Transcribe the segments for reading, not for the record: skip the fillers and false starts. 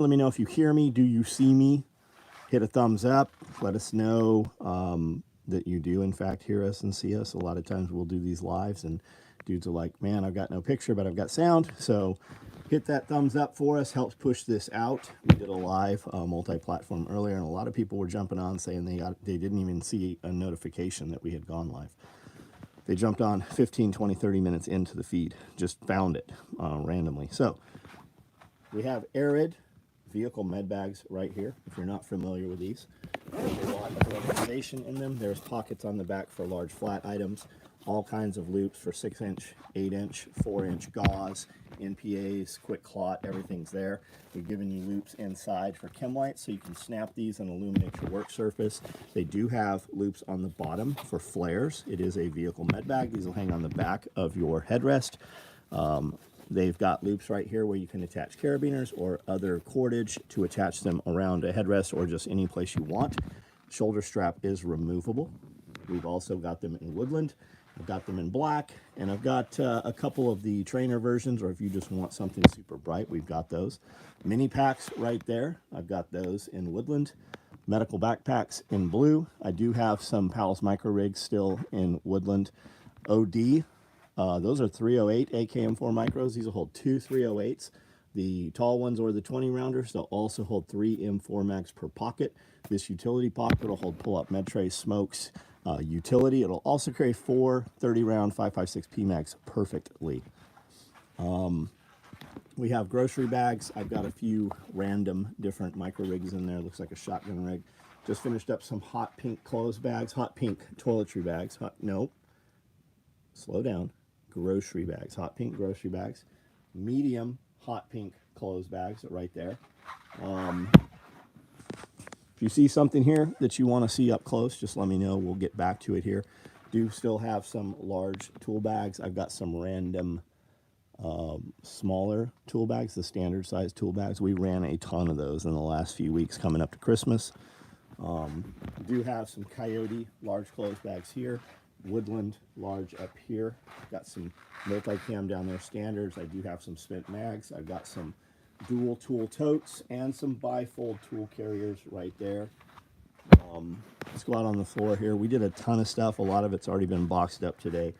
Let me know if you hear me. Do you see me? Hit a thumbs up. Let us know that you do, in fact, hear us and see us. A lot of times we'll do these lives, and dudes are like, man, I've got no picture, but I've got sound. So hit that thumbs up for us. Helps push this out. We did a live multi-platform earlier, and a lot of people were jumping on saying they didn't even see a notification that we had gone live. They jumped on 15, 20, 30 minutes into the feed. Just found it randomly. So we have Arid vehicle med bags right here. If you're not familiar with these, there's a lot of organization in them. There's pockets on the back for large flat items, all kinds of loops for 6-inch, 8-inch, 4-inch gauze, NPAs, quick clot, everything's there. We've given you loops inside for chem lights, so you can snap these and illuminate your work surface. They do have loops on the bottom for flares. It is a vehicle med bag. These will hang on the back of your headrest. They've got loops right here where you can attach carabiners or other cordage to attach them around a headrest or just any place you want. Shoulder strap is removable. We've also got them in woodland. I've got them in black, and I've got a couple of the trainer versions, or if you just want something super bright, we've got those. Mini packs right there. I've got those in woodland. Medical backpacks in blue. I do have some Palace micro rigs still in woodland. OD. Those are 308 AKM4 micros. These will hold two 308s. The tall ones or the 20 rounders, they'll also hold 3 M4 mags per pocket. This utility pocket will hold pull-up med tray, smokes, utility. It'll also carry 4 30-round 5.56 PMags perfectly. We have grocery bags. I've got a few random different micro rigs in there. Looks like a shotgun rig. Just finished up some hot pink clothes bags, hot pink toiletry bags. Nope. Slow down. Grocery bags, hot pink grocery bags, medium hot pink clothes bags right there. If you see something here that you want to see up close, just let me know. We'll get back to it here. Do still have some large tool bags. I've got some random smaller tool bags, the standard size tool bags. We ran a ton of those in the last few weeks coming up to Christmas. Do have some Coyote large clothes bags here. Woodland large up here. Got some multi-cam down there standards. I do have some spent mags. I've got some dual tool totes and some bifold tool carriers right there. Let's go out on the floor here. We did a ton of stuff. A lot of it's already been boxed up today.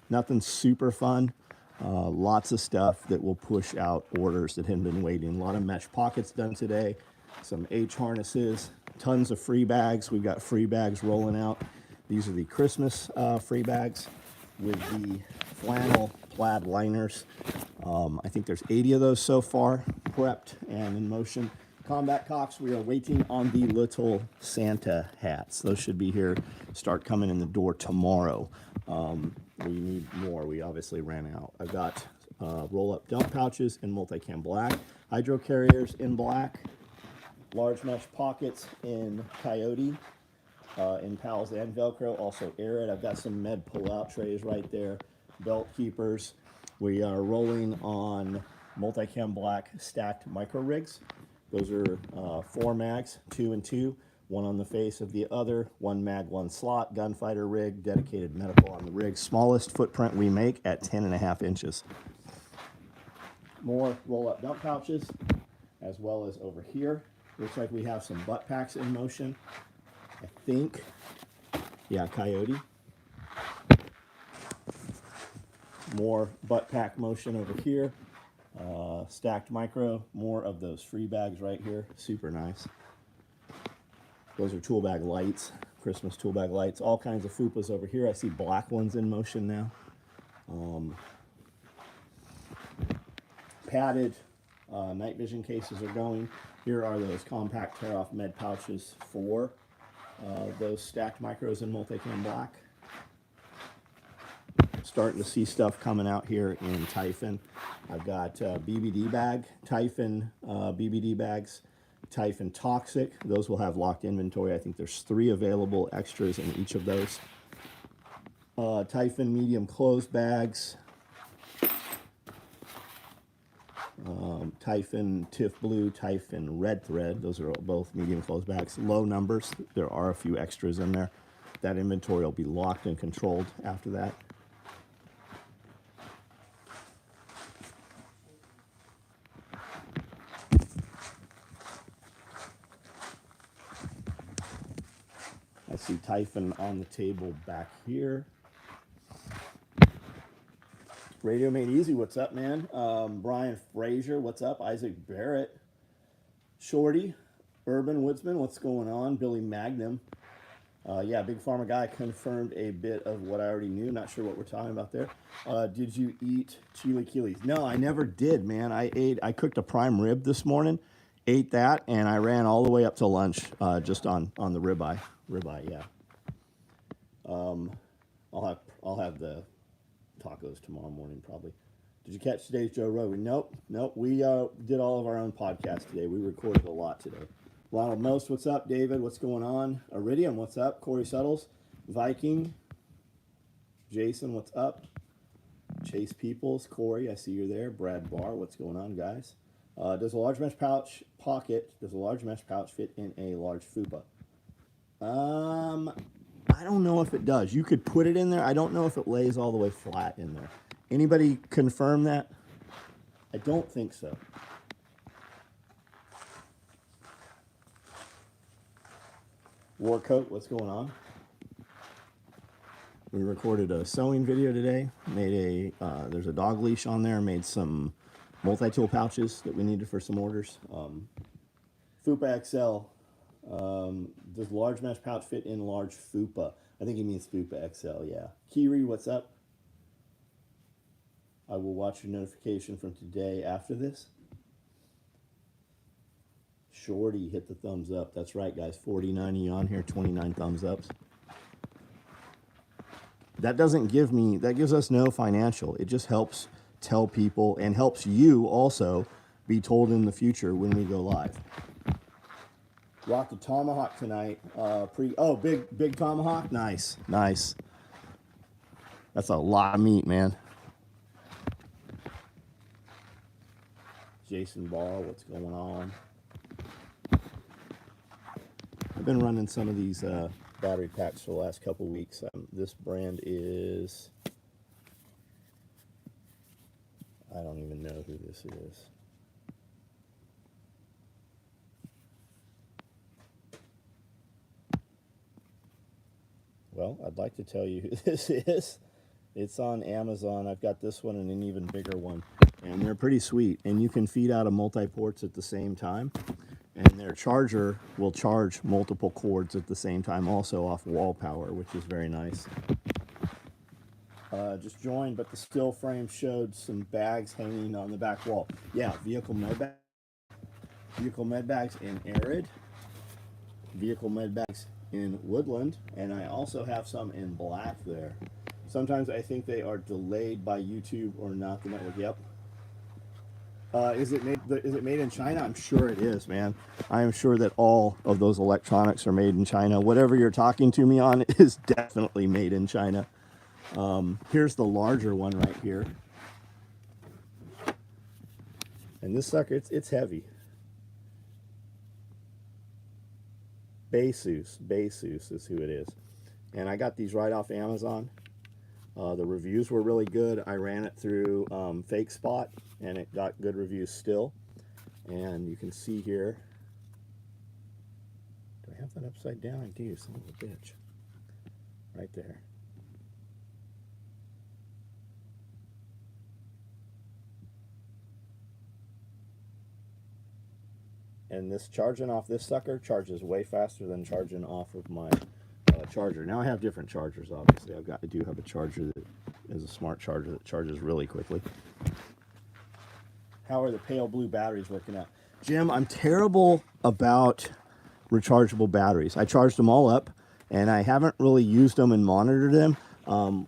Nothing super fun. Lots of stuff that will push out orders that had been waiting. A lot of mesh pockets done today. Some H harnesses. Tons of free bags. We've got free bags rolling out. These are the Christmas free bags with the flannel plaid liners. I think there's 80 of those so far, prepped and in motion. Combat cocks, we are waiting on the little Santa hats. Those should be here, start coming in the door tomorrow. We need more. We obviously ran out. I've got roll-up dump pouches in multicam black, hydro carriers in black, large mesh pockets in Coyote, in Pals and Velcro, also Arid. I've got some med pull-out trays right there, belt keepers. We are rolling on multicam black stacked micro rigs. Those are 4 mags, 2 and 2, one on the face of the other, 1 mag, 1 slot, gunfighter rig, dedicated medical on the rig. Smallest footprint we make at 10.5 inches. More roll-up dump pouches, as well as over here. Looks like we have some butt packs in motion. I think, yeah, Coyote. More butt pack motion over here. Stacked micro, more of those free bags right here. Super nice. Those are tool bag lights, Christmas tool bag lights. All kinds of fupas over here. I see black ones in motion now. Padded night vision cases are going. Here are those compact tear-off med pouches for those stacked micros in multicam black. Starting to see stuff coming out here in Typhon. I've got BBD bag, Typhon BBD bags, Typhon Toxic. Those will have locked inventory. I think there's 3 available extras in each of those. Typhon medium closed bags. Typhon Tiff Blue, Typhon Red Thread. Those are both medium closed bags. Low numbers. There are a few extras in there. That inventory will be locked and controlled after that. I see Typhon on the table back here. Radio Made Easy, what's up, man? Brian Frazier, what's up? Isaac Barrett, Shorty, Urban Woodsman, what's going on? Billy Magnum. Yeah, Big Pharma Guy confirmed a bit of what I already knew. Not sure what we're talking about there. Did you eat chilaquiles? No, I never did, man. I cooked a prime rib this morning, ate that, and I ran all the way up to lunch just on the ribeye. Ribeye, yeah. I'll have the tacos tomorrow morning probably. Did you catch today's Joe Rogan? Nope. We did all of our own podcasts today. We recorded a lot today. Ronald Most, what's up? David, what's going on? Iridium, what's up? Corey Suttles, Viking, Jason, what's up? Chase Peoples, Corey, I see you're there. Brad Barr, what's going on, guys? Does a large mesh pouch fit in a large fupa? I don't know if it does. You could put it in there. I don't know if it lays all the way flat in there. Anybody confirm that? I don't think so. Warcoat, what's going on? We recorded a sewing video today. Made there's a dog leash on there. Made some multi-tool pouches that we needed for some orders. Fupa XL. Does large mesh pouch fit in large Fupa? I think he means Fupa XL, yeah. Kiri, what's up? I will watch your notification from today after this. Shorty hit the thumbs up. That's right, guys. 49 of you on here, 29 thumbs ups. That gives us no financial. It just helps tell people and helps you also be told in the future when we go live. Rocked a tomahawk tonight. Big tomahawk. Nice. That's a lot of meat, man. Jason Ball, what's going on? I've been running some of these battery packs for the last couple weeks. This brand is, I don't even know who this is. Well, I'd like to tell you who this is. It's on Amazon. I've got this one and an even bigger one. And they're pretty sweet. And you can feed out of multi-ports at the same time. And their charger will charge multiple cords at the same time, also off wall power, which is very nice. Just joined, but the still frame showed some bags hanging on the back wall. Yeah, vehicle med bags in Arid, vehicle med bags in Woodland, and I also have some in black there. Sometimes I think they are delayed by YouTube or not the network. Yep. Is it made in China? I'm sure it is, man. I am sure that all of those electronics are made in China. Whatever you're talking to me on is definitely made in China. Here's the larger one right here. And this sucker, it's heavy. Basus is who it is. And I got these right off Amazon. The reviews were really good. I ran it through Fake Spot, and it got good reviews still. And you can see here. Do I have that upside down? I do, son of a bitch. Right there. And this charging off this sucker charges way faster than charging off of my charger. Now I have different chargers, obviously. I do have a charger that is a smart charger that charges really quickly. How are the pale blue batteries working out? Jim, I'm terrible about rechargeable batteries. I charged them all up, and I haven't really used them and monitored them.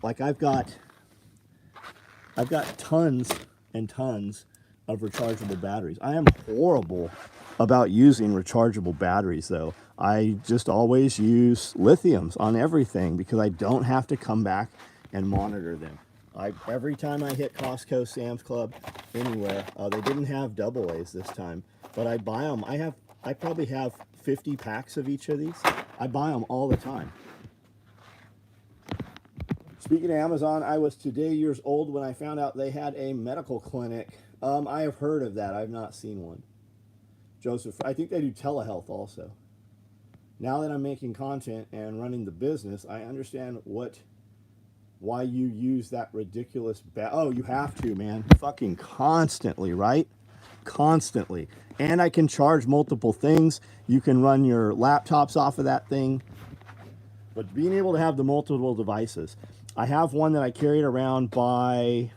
Like I've got tons and tons of rechargeable batteries. I am horrible about using rechargeable batteries, though. I just always use lithiums on everything because I don't have to come back and monitor them. Every time I hit Costco, Sam's Club, anywhere, they didn't have AA's this time, but I buy them. I probably have 50 packs of each of these. I buy them all the time. Speaking of Amazon, I was today years old when I found out they had a medical clinic. I have heard of that. I've not seen one. Joseph, I think they do telehealth also. Now that I'm making content and running the business, I understand why you use that ridiculous oh, you have to, man. Fucking constantly, right? Constantly. And I can charge multiple things. You can run your laptops off of that thing. But being able to have the multiple devices. I have one that I carried around by,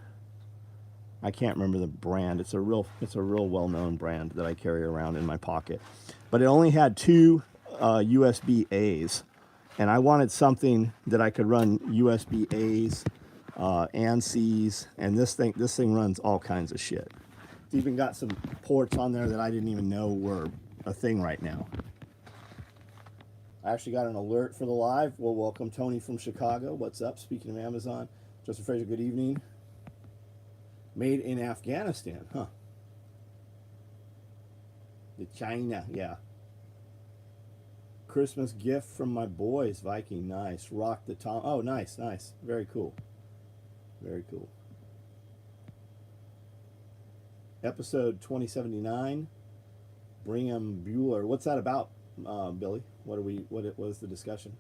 I can't remember the brand. It's a real well-known brand that I carry around in my pocket. But it only had two USB A's, and I wanted something that I could run USB A's and C's, and this thing runs all kinds of shit. It's even got some ports on there that I didn't even know were a thing right now. I actually got an alert for the live. Well, welcome Tony from Chicago. What's up? Speaking of Amazon, Joseph Fraser, good evening. Made in Afghanistan, huh? The China, yeah. Christmas gift from my boys, Viking, nice. Rock the Tom, oh, nice, nice. Very cool. Very cool. Episode 2079, Brigham Bueller. What's that about, Billy? What is the discussion?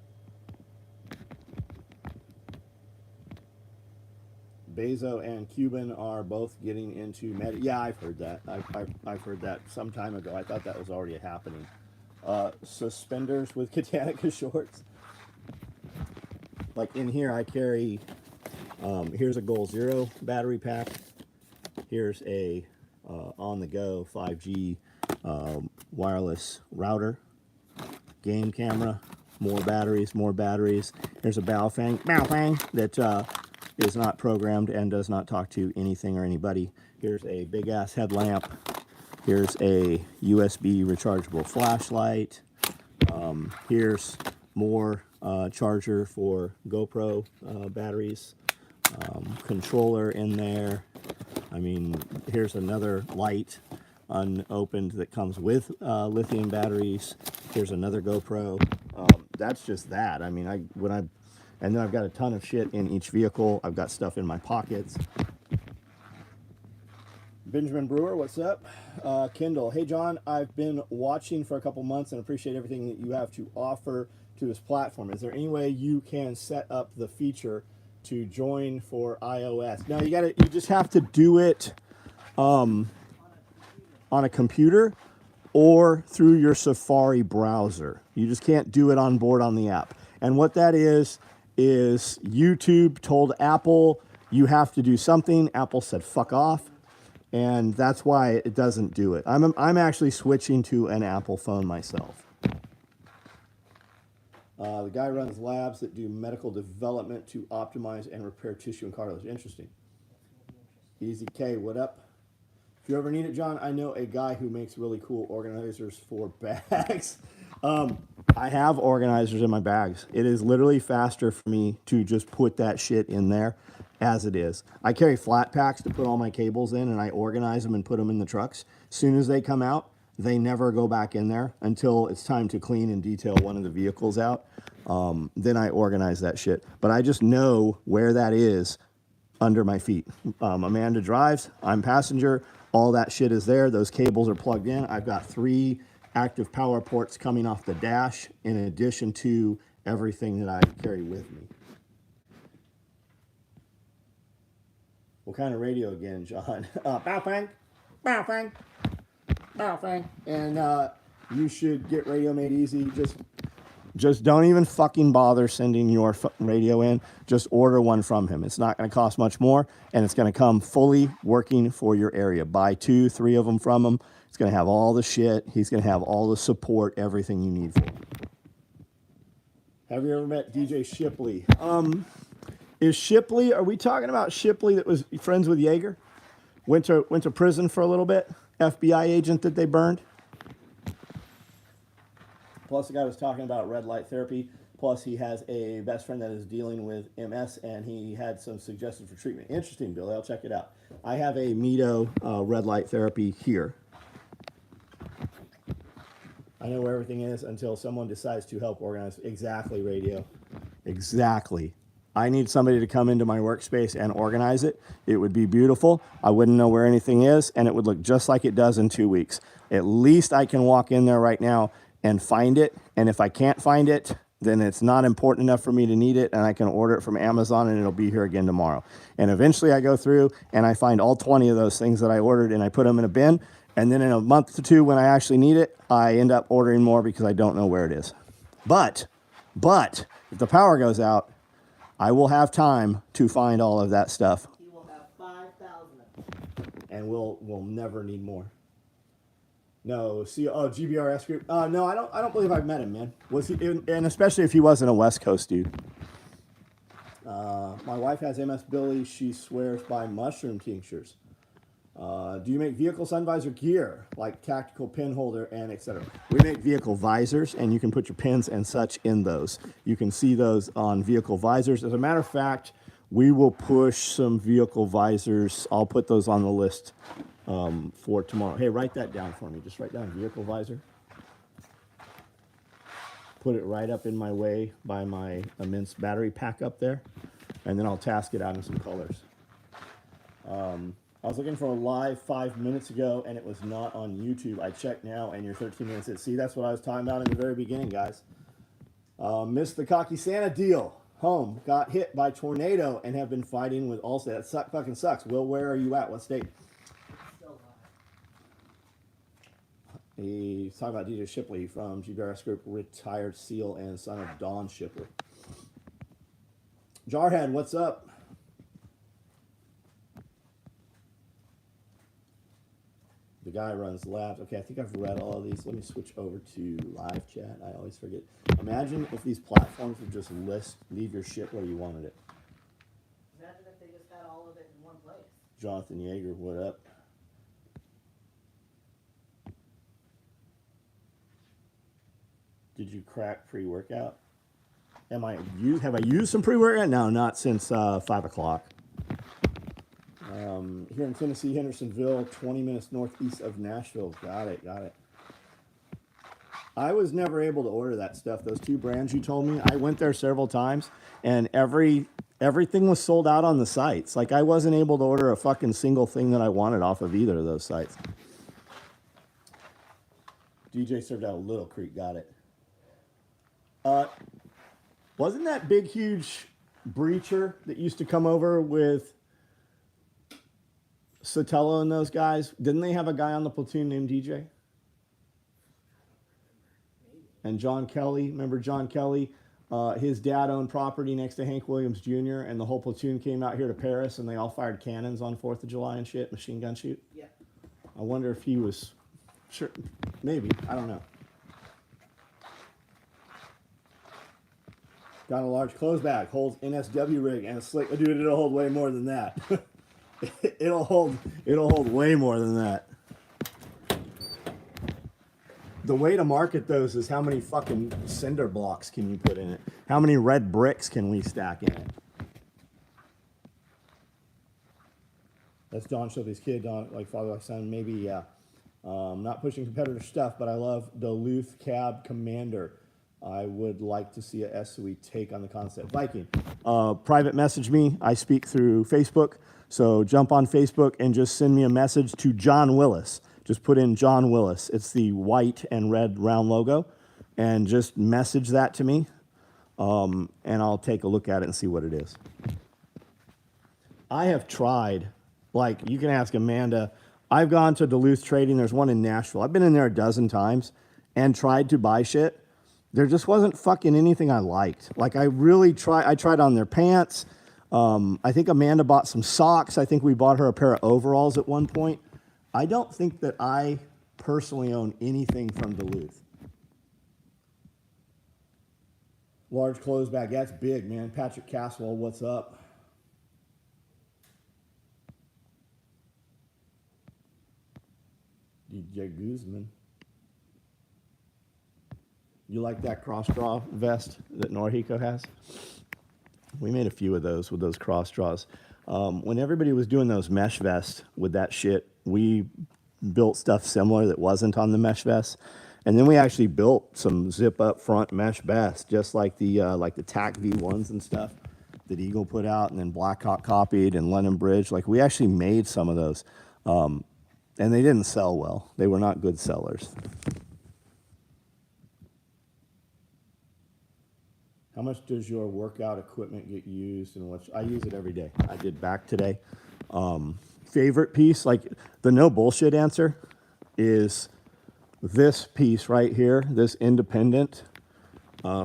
Bezo and Cuban are both getting into yeah, I've heard that. I've heard that some time ago. I thought that was already happening. Suspenders with Katanica shorts. Like in here, I carry. Here's a Goal Zero battery pack. Here's a on-the-go 5G wireless router. Game camera. More batteries. More batteries. Here's a Baofeng that. Is not programmed and does not talk to anything or anybody. Here's a big ass headlamp. Here's a USB rechargeable flashlight. Here's more charger for GoPro batteries. Controller in there. I mean, here's another light unopened that comes with lithium batteries. Here's another GoPro. That's just that. I mean, and then I've got a ton of shit in each vehicle. I've got stuff in my pockets. Benjamin Brewer, what's up? Kindle, hey John, I've been watching for a couple months and appreciate everything that you have to offer to this platform. Is there any way you can set up the feature to join for iOS? No, you just have to do it on a computer or through your Safari browser. You just can't do it on board on the app. And what that is YouTube told Apple, you have to do something. Apple said, fuck off. And that's why it doesn't do it. I'm actually switching to an Apple phone myself. The guy runs labs that do medical development to optimize and repair tissue and cartilage. Interesting. Easy K, what up? If you ever need it, John, I know a guy who makes really cool organizers for bags. I have organizers in my bags. It is literally faster for me to just put that shit in there as it is. I carry flat packs to put all my cables in, and I organize them and put them in the trucks. As soon as they come out, they never go back in there until it's time to clean and detail one of the vehicles out. Then I organize that shit. But I just know where that is under my feet. Amanda drives, I'm passenger, all that shit is there. Those cables are plugged in. I've got 3 active power ports coming off the dash in addition to everything that I carry with me. What kind of radio again, John? Baofeng, Baofeng, Baofeng. And you should get Radio Made Easy. Just don't even fucking bother sending your radio in. Just order one from him. It's not going to cost much more, and it's going to come fully working for your area. Buy 2, 3 of them from him. It's going to have all the shit. He's going to have all the support, everything you need for it. Have you ever met DJ Shipley? Is Shipley, are we talking about Shipley that was friends with Yeager? Went to prison for a little bit? FBI agent that they burned? Plus, the guy was talking about red light therapy. Plus, he has a best friend that is dealing with MS, and he had some suggestions for treatment. Interesting, Billy. I'll check it out. I have a Mito red light therapy here. I know where everything is until someone decides to help organize. Exactly, radio. Exactly. I need somebody to come into my workspace and organize it. It would be beautiful. I wouldn't know where anything is, and it would look just like it does in 2 weeks. At least I can walk in there right now and find it. And if I can't find it, then it's not important enough for me to need it, and I can order it from Amazon, and it'll be here again tomorrow. And eventually I go through and I find all 20 of those things that I ordered, and I put them in a bin. And then in a month or two, when I actually need it, I end up ordering more because I don't know where it is. But if the power goes out, I will have time to find all of that stuff. You will have 5,000. And we'll never need more. No, GBRS group. No, I don't believe I've met him, man. Was he? And especially if he wasn't a West Coast dude. My wife has MS Billy. She swears by mushroom tinctures. Do you make vehicle sun visor gear like tactical pin holder and etc.? We make vehicle visors, and you can put your pins and such in those. You can see those on vehicle visors. As a matter of fact, we will push some vehicle visors. I'll put those on the list for tomorrow. Hey, write that down for me. Just write down vehicle visor. Put it right up in my way by my immense battery pack up there, and then I'll task it out in some colors. I was looking for a live 5 minutes ago, and it was not on YouTube. I checked now, and you're 13 minutes in. See, that's what I was talking about in the very beginning, guys. Missed the Cocky Santa deal. Home got hit by tornado and have been fighting with Allstate. That fucking sucks. Will, where are you at? What state? He's talking about DJ Shipley from GBRS Group, retired SEAL and son of Don Shipley. Jarhead, what's up? The guy runs labs. Okay, I think I've read all of these. Let me switch over to live chat. I always forget. Imagine if these platforms would just leave your shit where you wanted it. Imagine if they just had all of it in one place. Jonathan Yeager, what up? Did you crack pre-workout? Have I used some pre-workout? No, not since 5 o'clock. Here in Tennessee, Hendersonville, 20 minutes northeast of Nashville. Got it. I was never able to order that stuff. Those two brands you told me, I went there several times, and everything was sold out on the sites. Like, I wasn't able to order a fucking single thing that I wanted off of either of those sites. DJ served out of Little Creek. Got it. Wasn't that big, huge breacher that used to come over with Sotelo and those guys? Didn't they have a guy on the platoon named DJ? And John Kelly, remember John Kelly? His dad owned property next to Hank Williams Jr., and the whole platoon came out here to Paris, and they all fired cannons on 4th of July and shit, machine gun shoot. Yeah. I wonder if he was, sure, maybe, I don't know. Got a large clothes bag, holds NSW rig and a slick. Dude, it'll hold way more than that. it'll hold way more than that. The way to market those is how many fucking cinder blocks can you put in it? How many red bricks can we stack in it? That's Don Shipley's kid, Don, like father, like son. Maybe, yeah. Not pushing competitor stuff, but I love Duluth Cab Commander. I would like to see a SOE take on the concept. Viking, private message me. I speak through Facebook. So jump on Facebook and just send me a message to John Willis. Just put in John Willis. It's the white and red round logo. And just message that to me. And I'll take a look at it and see what it is. I have tried, like you can ask Amanda, I've gone to Duluth Trading. There's one in Nashville. I've been in there a dozen times and tried to buy shit. There just wasn't fucking anything I liked. Like, I really tried. I tried on their pants. I think Amanda bought some socks. I think we bought her a pair of overalls at one point. I don't think that I personally own anything from Duluth. Large clothes bag. That's big, man. Patrick Caswell, what's up? DJ Guzman. You like that cross-draw vest that Norhico has? We made a few of those with those cross-draws. When everybody was doing those mesh vests with that shit, we built stuff similar that wasn't on the mesh vest. And then we actually built some zip-up front mesh vests, just like the TAC V1s and stuff that Eagle put out, and then Blackhawk copied, and London Bridge. Like, we actually made some of those. And they didn't sell well. They were not good sellers. How much does your workout equipment get used, and what? I use it every day. I did back today. Favorite piece, like the no bullshit answer, is this piece right here. This independent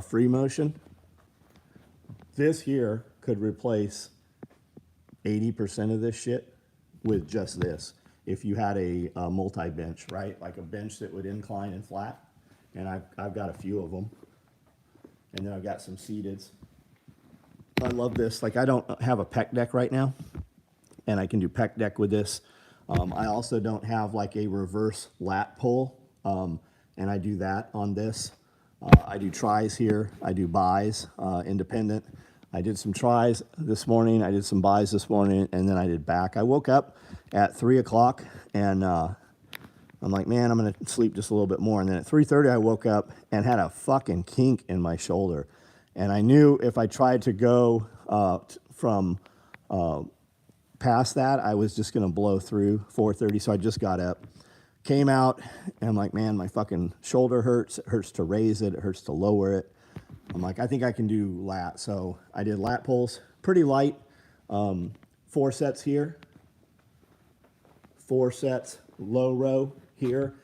free motion. This here could replace 80% of this shit with just this. If you had a multi-bench, right? Like a bench that would incline and flat. And I've got a few of them. And then I've got some seateds. I love this. Like I don't have a pec deck right now. And I can do pec deck with this. I also don't have like a reverse lat pull. And I do that on this. I do tries here. I do buys, independent. I did some tries this morning. I did some buys this morning, and then I did back. I woke up at 3 o'clock, and I'm like, man, I'm going to sleep just a little bit more. And then at 3:30, I woke up and had a fucking kink in my shoulder. And I knew if I tried to go from past that, I was just going to blow through 4:30. So I just got up, came out, and I'm like, man, my fucking shoulder hurts. It hurts to raise it. It hurts to lower it. I'm like, I think I can do lat. So I did lat pulls, pretty light. 4 sets here, 4 sets low row here.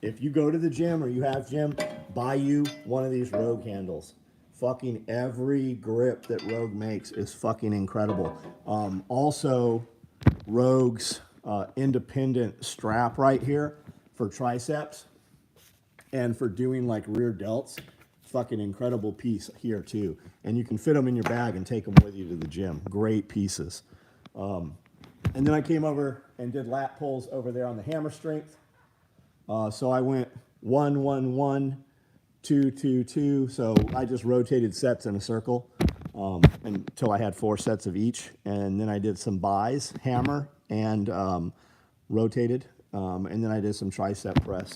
If you go to the gym or you have gym, buy you one of these Rogue handles. Fucking every grip that Rogue makes is fucking incredible. Also, Rogue's independent strap right here for triceps and for doing like rear delts. Fucking incredible piece here too. And you can fit them in your bag and take them with you to the gym. Great pieces. And then I came over and did lat pulls over there on the hammer strength. So I went 1, 1, 1, 2, 2, 2. So I just rotated sets in a circle until I had 4 sets of each. And then I did some buys, hammer, and rotated. And then I did some tricep press.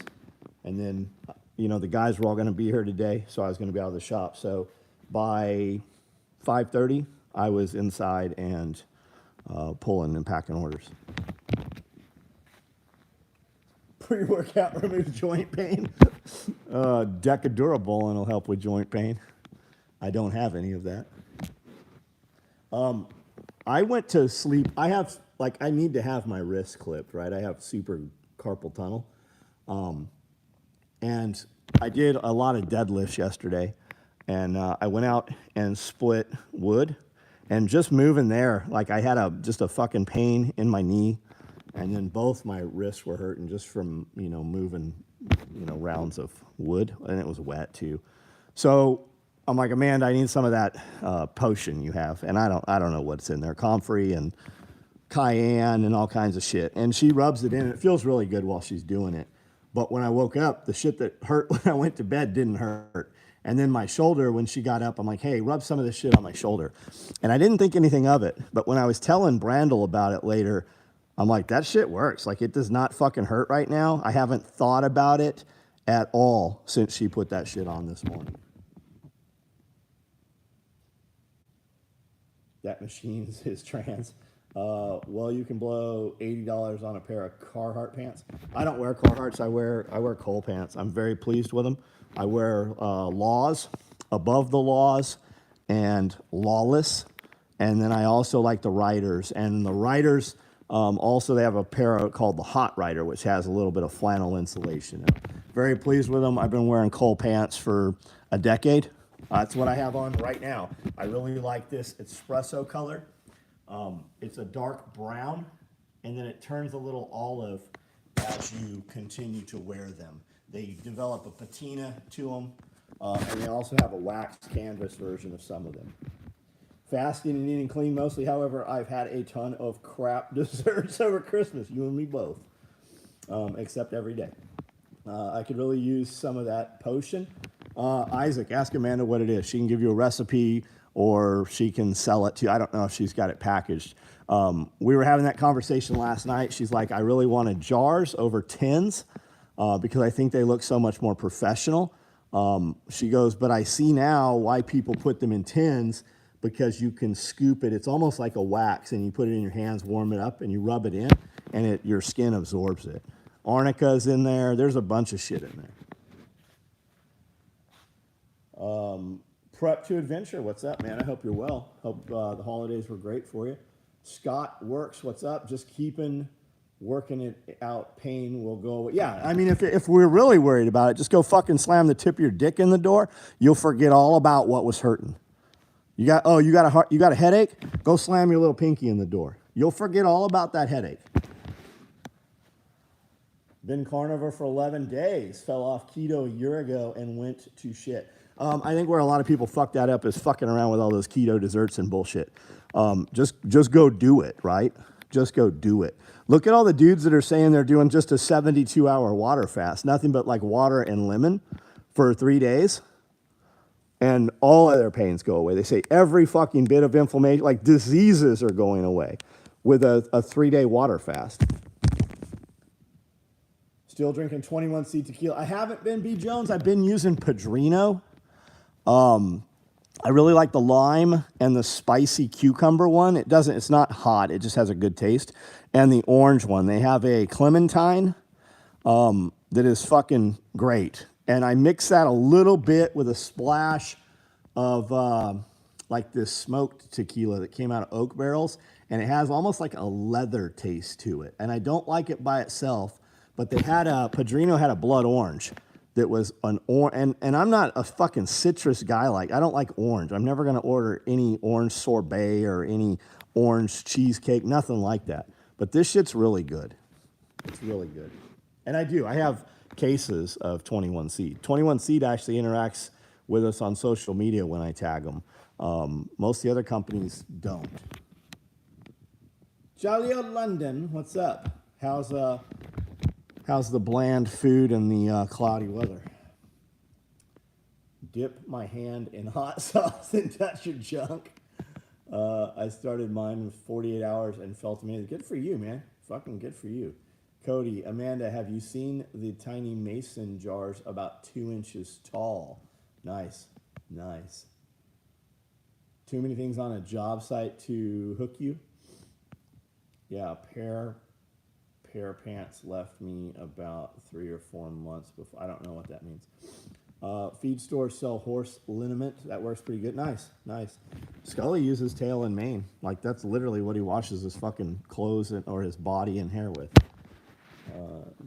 And then, you know, the guys were all going to be here today, so I was going to be out of the shop. So by 5:30, I was inside and pulling and packing orders. Pre-workout removes joint pain. Decadurable and will help with joint pain. I don't have any of that. I went to sleep. I need to have my wrist clipped, right? I have super carpal tunnel. And I did a lot of deadlifts yesterday, and I went out and split wood, and just moving there, like I had just a fucking pain in my knee, and then both my wrists were hurting just from, you know, moving, you know, rounds of wood, and it was wet too. So I'm like, Amanda, I need some of that potion you have, and I don't know what's in there, comfrey and cayenne and all kinds of shit, and she rubs it in, and it feels really good while she's doing it. But when I woke up, the shit that hurt when I went to bed didn't hurt. And then my shoulder, when she got up, I'm like, hey, rub some of this shit on my shoulder. And I didn't think anything of it. But when I was telling Brandel about it later, I'm like, that shit works. Like, it does not fucking hurt right now. I haven't thought about it at all since she put that shit on this morning. That machine is trans. Well, you can blow $80 on a pair of Carhartt pants. I don't wear Carhartts. I wear Cole pants. I'm very pleased with them. I wear Laws, Above the Laws, and Lawless. And then I also like the Riders. And the Riders, also they have a pair called the Hot Rider, which has a little bit of flannel insulation in it. Very pleased with them. I've been wearing Cole pants for a decade. That's what I have on right now. I really like this espresso color. It's a dark brown, and then it turns a little olive as you continue to wear them. They develop a patina to them, and they also have a waxed canvas version of some of them. Fasting and eating clean mostly. However, I've had a ton of crap desserts over Christmas, you and me both, except every day. I could really use some of that potion. Isaac, ask Amanda what it is. She can give you a recipe, or she can sell it to you. I don't know if she's got it packaged. We were having that conversation last night. She's like, I really wanted jars over tins because I think they look so much more professional. She goes, but I see now why people put them in tins, because you can scoop it. It's almost like a wax, and you put it in your hands, warm it up, and you rub it in, and your skin absorbs it. Arnica's in there. There's a bunch of shit in there. Prep to Adventure, what's up, man? I hope you're well. Hope the holidays were great for you. Scott Works, what's up? Just keeping working it out. Pain will go away. Yeah, I mean, if we're really worried about it, just go fucking slam the tip of your dick in the door. You'll forget all about what was hurting. You got a headache? Go slam your little pinky in the door. You'll forget all about that headache. Been carnivore for 11 days. Fell off keto a year ago and went to shit. I think where a lot of people fuck that up is fucking around with all those keto desserts and bullshit. Just go do it, right? Just go do it. Look at all the dudes that are saying they're doing just a 72-hour water fast, nothing but like water and lemon for 3 days, and all of their pains go away. They say every fucking bit of inflammation, like diseases, are going away with a 3-day water fast. Still drinking 21C tequila. I haven't been B. Jones. I've been using Padrino. I really like the lime and the spicy cucumber one. It's not hot. It just has a good taste. And the orange one. They have a clementine that is fucking great. And I mix that a little bit with a splash of like this smoked tequila that came out of oak barrels. And it has almost like a leather taste to it. And I don't like it by itself, but Padrino had a blood orange that was an orange, and I'm not a fucking citrus guy. Like, I don't like orange. I'm never gonna order any orange sorbet or any orange cheesecake, nothing like that. But this shit's really good. It's really good. And I have cases of 21 Seed. 21 Seed actually interacts with us on social media when I tag them. Most of the other companies don't. Jolly old London, what's up? How's the bland food and the cloudy weather? Dip my hand in hot sauce and touch your junk. I started mine with 48 hours and felt amazing. Good for you, man. Fucking good for you. Cody, Amanda, have you seen the tiny mason jars about 2 inches tall? Nice, nice. Too many things on a job site to hook you? Yeah, pair pants left me about 3 or 4 months before. I don't know what that means. Feed stores sell horse liniment. That works pretty good. Nice, nice. Scully uses tail and mane. Like, that's literally what he washes his fucking clothes or his body and hair with.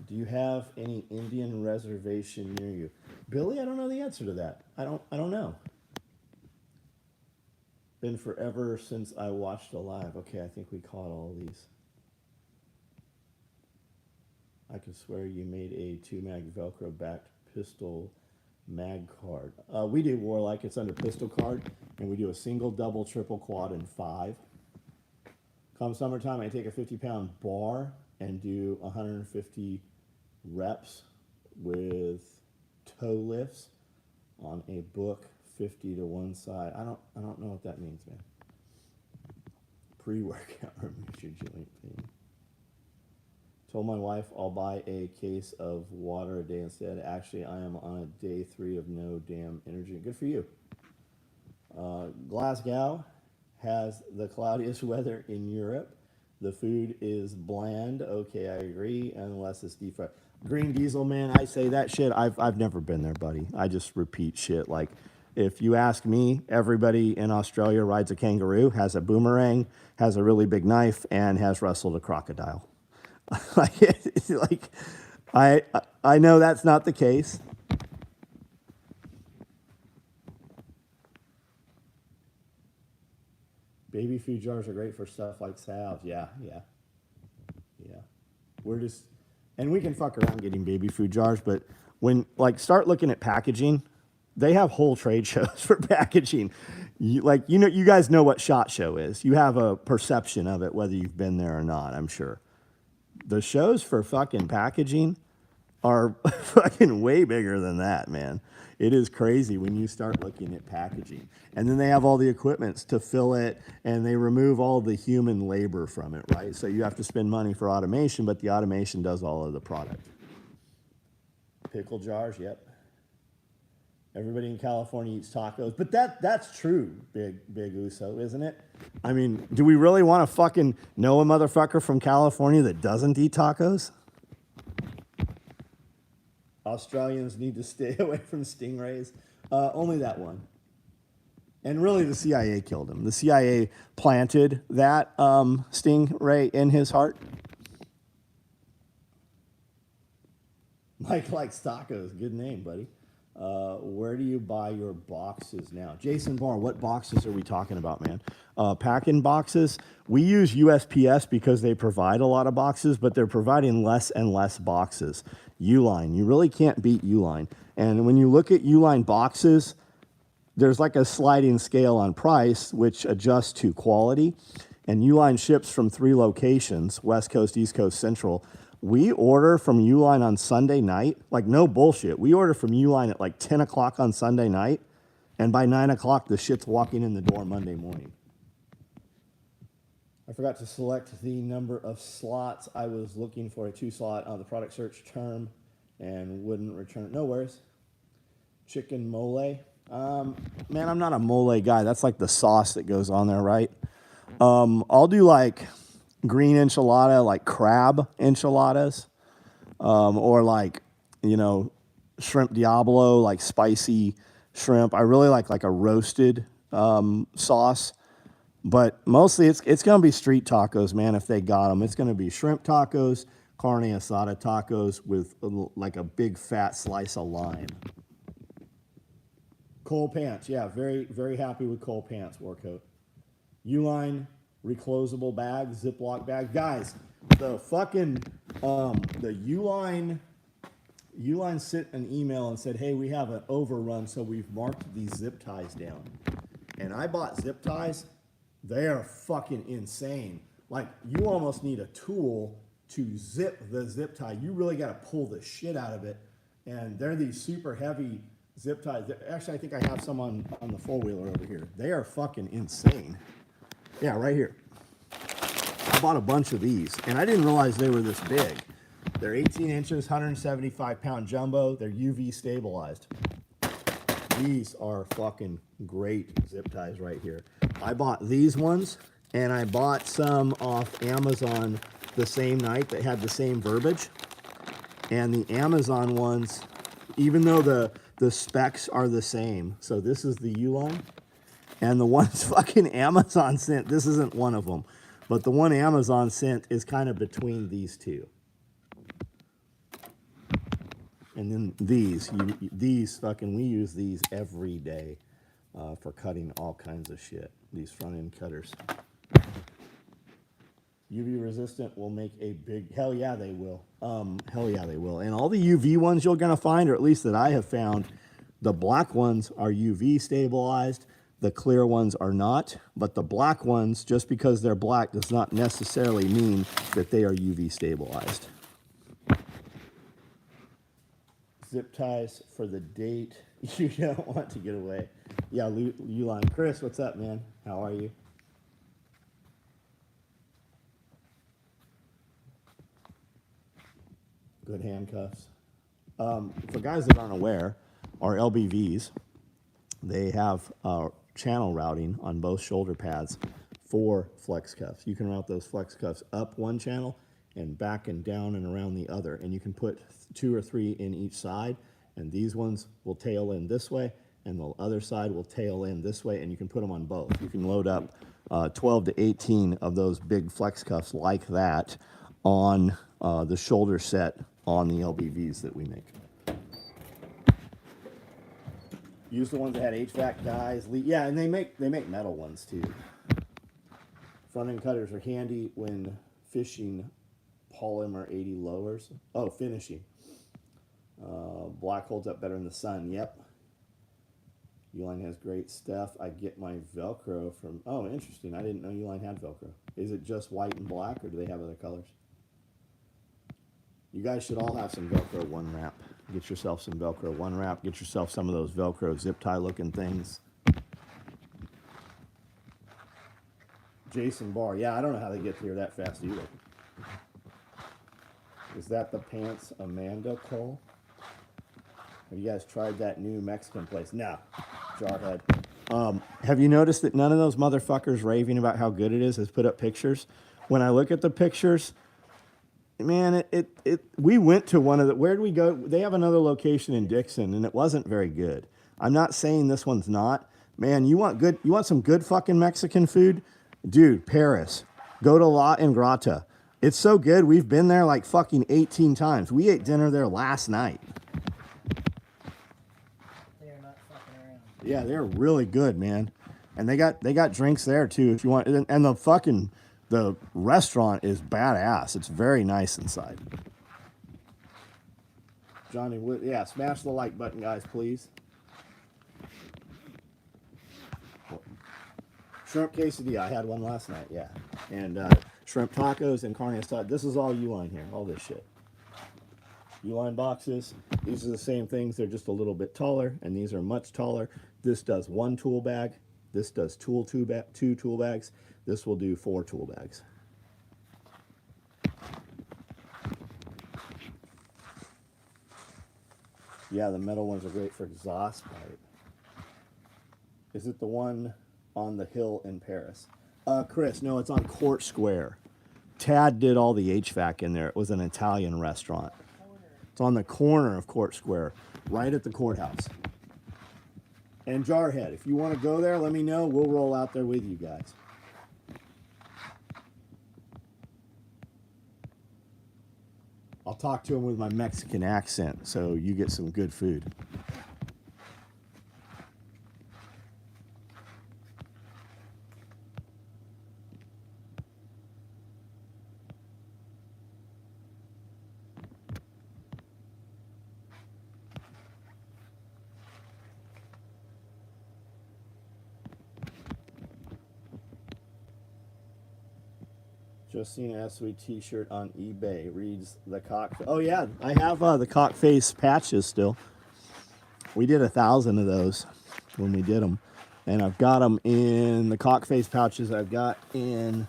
Do you have any Indian reservation near you? Billy, I don't know the answer to that. I don't know. Been forever since I watched a live. Okay, I think we caught all these. I could swear you made a 2-mag Velcro backed pistol mag card. We do Warlike. It's under pistol card, and we do a single, double, triple, quad, and 5. Come summertime, I take a 50-pound bar and do 150 reps with toe lifts on a book, 50 to one side. I don't know what that means, man. Pre-workout removes your joint pain. Told my wife I'll buy a case of water a day instead. Actually, I am on a day 3 of no damn energy. Good for you. Glasgow has the cloudiest weather in Europe. The food is bland. Okay, I agree, unless it's deep fried. Green Diesel, man, I say that shit. I've never been there, buddy. I just repeat shit. Like, if you ask me, everybody in Australia rides a kangaroo, has a boomerang, has a really big knife, and has wrestled a crocodile. I know that's not the case. Baby food jars are great for stuff like salves. Yeah. And we can fuck around getting baby food jars, but when, like, start looking at packaging, they have whole trade shows for packaging. You guys know what SHOT Show is. You have a perception of it, whether you've been there or not, I'm sure. The shows for fucking packaging are fucking way bigger than that, man. It is crazy when you start looking at packaging. And then they have all the equipments to fill it, and they remove all the human labor from it, right? So you have to spend money for automation, but the automation does all of the product. Pickle jars, yep. Everybody in California eats tacos. But that's true, Big Uso, isn't it? I mean, do we really want to fucking know a motherfucker from California that doesn't eat tacos? Australians need to stay away from stingrays. Only that one. And really, the CIA killed him. The CIA planted that stingray in his heart. Mike likes tacos. Good name, buddy. Where do you buy your boxes now? Jason Barr, what boxes are we talking about, man? Packing boxes. We use USPS because they provide a lot of boxes, but they're providing less and less boxes. Uline, you really can't beat Uline. And when you look at Uline boxes, there's like a sliding scale on price, which adjusts to quality. And Uline ships from 3 locations, West Coast, East Coast, Central. We order from Uline on Sunday night, like no bullshit. We order from Uline at like 10 o'clock on Sunday night, and by 9 o'clock, the shit's walking in the door Monday morning. I forgot to select the number of slots. I was looking for a 2-slot on the product search term and wouldn't return. No worries. Chicken mole. Man, I'm not a mole guy. That's like the sauce that goes on there, right? I'll do like green enchilada, like crab enchiladas, or like, you know, shrimp diablo, like spicy shrimp. I really like a roasted sauce, but mostly it's going to be street tacos, man. If they got them, it's going to be shrimp tacos, carne asada tacos with like a big fat slice of lime. Cole Pants, yeah, very, very happy with Cole Pants, Warcoat. Uline reclosable bag, Ziploc bag. Guys, the fucking, the Uline sent an email and said, hey, we have an overrun, so we've marked these zip ties down. And I bought zip ties. They are fucking insane. Like, you almost need a tool to zip the zip tie. You really got to pull the shit out of it. And they're these super heavy zip ties. Actually, I think I have some on the four-wheeler over here. They are fucking insane. Yeah, right here. I bought a bunch of these, and I didn't realize they were this big. They're 18 inches, 175-pound jumbo. They're UV stabilized. These are fucking great zip ties right here. I bought these ones, and I bought some off Amazon the same night that had the same verbiage. And the Amazon ones, even though the specs are the same, so this is the Uline, and the ones fucking Amazon sent, this isn't one of them, but the one Amazon sent is kind of between these two. And then these fucking, we use these every day for cutting all kinds of shit. These front end cutters. UV resistant will make a big, hell yeah they will. Hell yeah they will. And all the UV ones you're gonna find, or at least that I have found, the black ones are UV stabilized. The clear ones are not, but the black ones, just because they're black, does not necessarily mean that they are UV stabilized. Zip ties for the date you don't want to get away. Yeah, Uline. Chris, what's up, man? How are you? Good handcuffs. For guys that aren't aware, our LBVs, they have channel routing on both shoulder pads for flex cuffs. You can route those flex cuffs up one channel and back and down and around the other. And you can put 2 or 3 in each side. And these ones will tail in this way, and the other side will tail in this way, and you can put them on both. You can load up 12 to 18 of those big flex cuffs like that on the shoulder set on the LBVs that we make. Use the ones that had HVAC guys. Yeah, and they make metal ones too. Front end cutters are handy when fishing polymer 80 lowers. Oh, finishing. Black holds up better in the sun. Yep. Uline has great stuff. I get my Velcro from... Oh, interesting. I didn't know Uline had Velcro. Is it just white and black, or do they have other colors? You guys should all have some Velcro one wrap. Get yourself some Velcro one wrap. Get yourself some of those Velcro zip tie looking things. Jason Barr. Yeah, I don't know how they get here that fast either. Is that the pants Amanda Cole? Have you guys tried that new Mexican place? No, Jarhead. Have you noticed that none of those motherfuckers raving about how good it is has put up pictures? When I look at the pictures, man, we went to one of the, where did we go? They have another location in Dixon, and it wasn't very good. I'm not saying this one's not. Man, you want some good fucking Mexican food? Dude, Paris. Go to La Ingrata. It's so good. We've been there like fucking 18 times. We ate dinner there last night. They are not fucking around. Yeah, they're really good, man. And they got drinks there too if you want. And the restaurant is badass. It's very nice inside. Johnny, yeah, smash the like button, guys, please. Shrimp quesadilla. I had one last night, yeah. And shrimp tacos and carne asada. This is all Uline here, all this shit. Uline boxes. These are the same things. They're just a little bit taller, and these are much taller. This does 1 tool bag. This does 2 tool bags. This will do 4 tool bags. Yeah, the metal ones are great for exhaust pipe. Is it the one on the hill in Paris? Chris, no, it's on Court Square. Tad did all the HVAC in there. It was an Italian restaurant. It's on the corner of Court Square, right at the courthouse. And Jarhead, if you want to go there, let me know. We'll roll out there with you guys. I'll talk to him with my Mexican accent so you get some good food. Just seen an SOE t-shirt on eBay. Reads the cock. Oh yeah, I have the cock face patches still. We did 1,000 of those when we did them, and I've got them in the cock face pouches. I've got in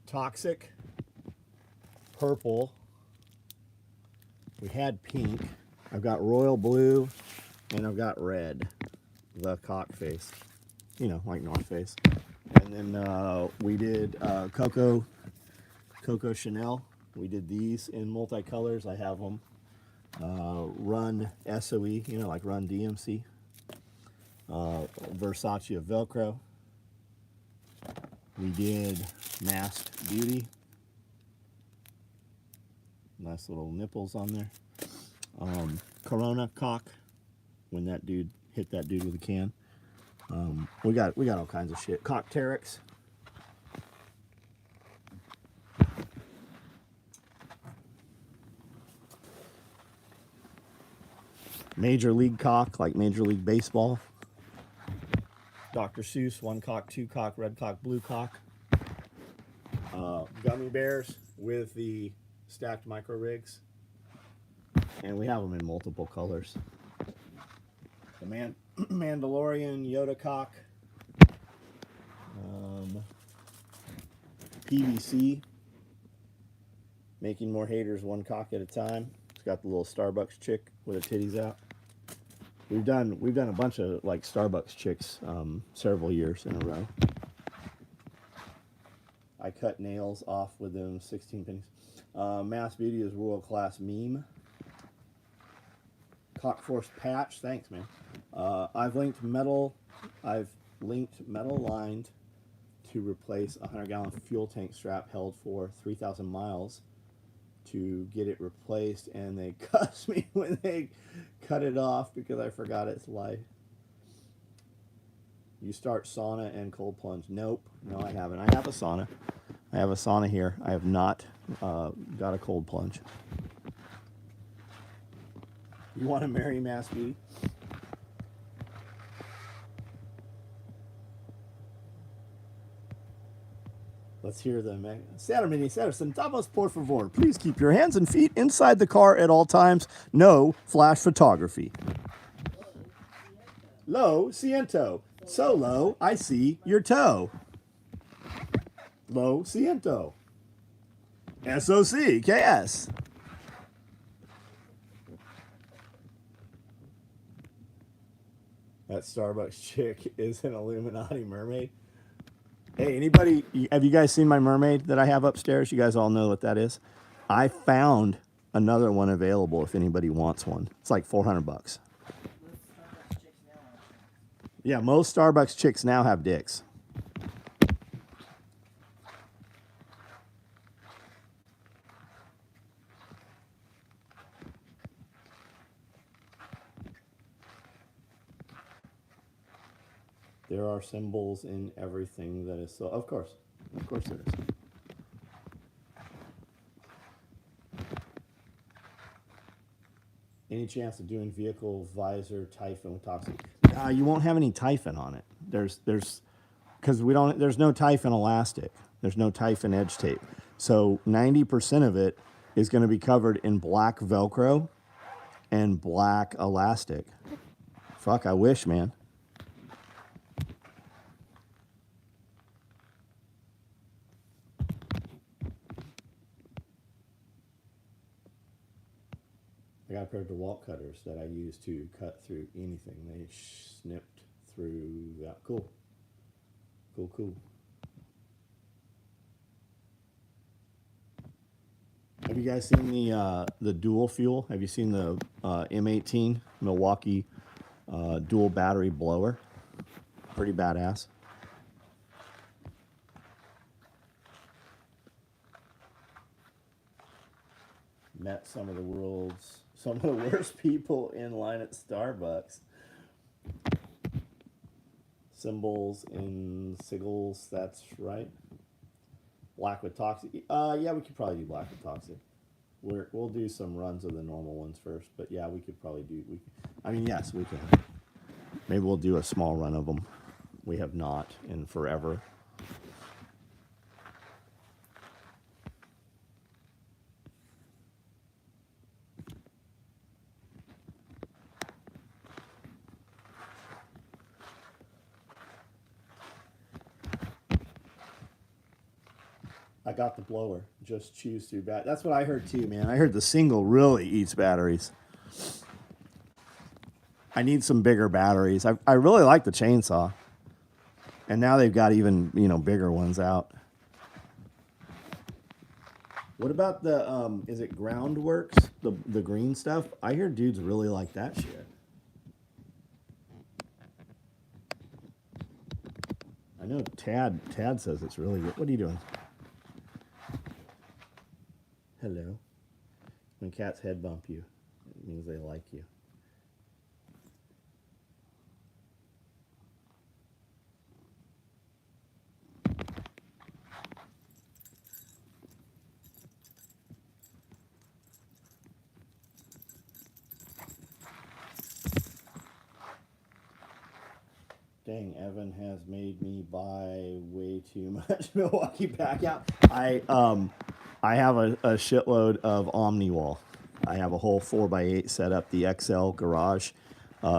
toxic, purple. We had pink. I've got royal blue, and I've got red. The cock face, you know, like North Face. And then we did Coco Chanel. We did these in multicolors. I have them. Run SOE, you know, like Run DMC. Versace of Velcro. We did Masked Beauty. Nice little nipples on there. Corona cock. When that dude hit that dude with a can. We got all kinds of shit. Cockteryx. Major League cock, like Major League Baseball. Dr. Seuss, 1 cock, 2 cock, red cock, blue cock. Gummy bears with the stacked micro rigs. And we have them in multiple colors. The Mandalorian Yoda cock, PVC, making more haters 1 cock at a time. It's got the little Starbucks chick with her titties out. We've done a bunch of like Starbucks chicks several years in a row. I cut nails off with them 16 pennies. Mass Beauty is world class meme. Cock Force patch, thanks man. I've linked metal lined to replace a 100-gallon fuel tank strap held for 3,000 miles to get it replaced, and they cussed me when they cut it off because I forgot its life. You start sauna and cold plunge. Nope, no I haven't. I have a sauna. I have a sauna here. I have not got a cold plunge. You want to marry Mass Beauty? Let's hear them. Centavos, por favor. Please keep your hands and feet inside the car at all times. No flash photography. Lo siento. So low, I see your toe. Lo siento. SOC, KS. That Starbucks chick is an Illuminati mermaid. Hey, anybody, have you guys seen my mermaid that I have upstairs? You guys all know what that is? I found another one available if anybody wants one. It's like $400. Yeah, most Starbucks chicks now have dicks. There are symbols in everything that is so. Of course there is. Any chance of doing vehicle visor Typhon with toxic? You won't have any Typhon on it. There's because we don't. There's no Typhon elastic. There's no Typhon edge tape. So 90% of it is going to be covered in black Velcro and black elastic. Fuck, I wish, man. I got a pair of DeWalt cutters that I use to cut through anything. They snipped through that. Cool. Cool, cool. Have you guys seen the dual fuel? Have you seen the M18 Milwaukee dual battery blower? Pretty badass. Met some of the worst people in line at Starbucks. Symbols in sigils, that's right. Black with toxic. Yeah, we could probably do black with toxic. We'll do some runs of the normal ones first, but yeah, we could probably do. I mean, yes, we can. Maybe we'll do a small run of them. We have not in forever. I got the blower. Just choose through bat. That's what I heard too, man. I heard the single really eats batteries. I need some bigger batteries. I really like the chainsaw. And now they've got even, bigger ones out. What about the is it Groundworks? The green stuff? I hear dudes really like that shit. I know Tad says it's really good. What are you doing? Hello. When cats head bump you, it means they like you. Dang, Evan has made me buy way too much Milwaukee back out. I have a shitload of OmniWall. I have a whole 4x8 set up, the XL garage